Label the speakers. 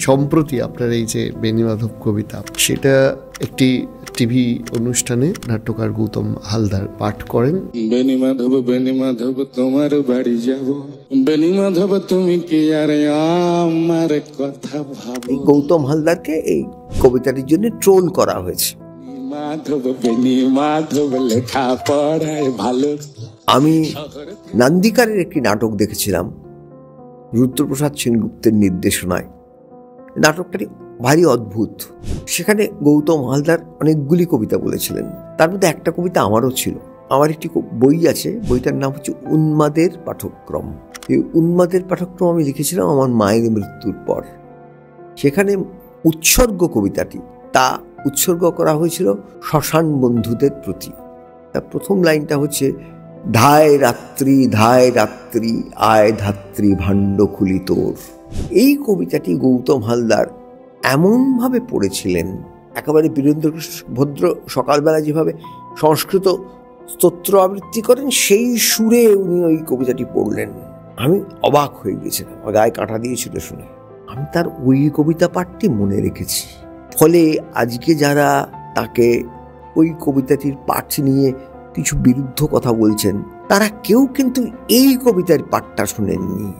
Speaker 1: সম্প্রতি আপনার এই যে বেণীমাধব কবিতা, সেটা একটি টিভি অনুষ্ঠানে নাট্যকার গৌতম হালদার পাঠ করেন।
Speaker 2: বেণীমাধব বেণীমাধব তোমার বাড়ি যাব, বেণীমাধব তুমি কি আর আমার কথা ভাবো।
Speaker 3: গৌতম হালদারকে এই কবিতাটির জন্য ট্রোল করা হয়েছে।
Speaker 2: মাধব বেণীমাধব লেখা পড়ায় ভালো।
Speaker 3: আমি নান্দিকারের একটি নাটক দেখেছিলাম রুদ্রপ্রসাদ সেনগুপ্তের নির্দেশনায়। নাটকটি ভারী অদ্ভুত। সেখানে গৌতম হালদার অনেকগুলি কবিতা বলেছিলেন, তার মধ্যে একটা কবিতা আমারও ছিল। আমার একটি বই আছে, বইটার নাম হচ্ছে উন্মাদের পাঠক্রম। এই উন্মাদের পাঠক্রম আমি লিখেছিলাম আমার মায়ের মৃত্যুর পর। সেখানে উৎসর্গ কবিতাটি তা উৎসর্গ করা হয়েছিল শ্মশান বন্ধুদের প্রতি। তার প্রথম লাইনটা হচ্ছে, ধায় রাত্রি আয় ধাত্রী ভাণ্ড খুলি তোর। এই কবিতাটি গৌতম হালদার এমনভাবে পড়েছিলেন, একেবারে বীরেন্দ্রকৃষ্ণ ভদ্র সকালবেলা যেভাবে সংস্কৃত স্তোত্র আবৃত্তি করেন সেই সুরে উনি ওই কবিতাটি পড়লেন। আমি অবাক হয়ে গেছিলাম, আমার গায়ে কাঁটা দিয়েছিল শুনে। আমি তার ওই কবিতা পাঠটি মনে রেখেছি। ফলে আজকে যারা তাকে ওই কবিতাটির পাঠ নিয়ে কিছু বিরুদ্ধ কথা বলছেন, তারা কেউ কিন্তু এই কবিতার পাঠটা শোনেননি।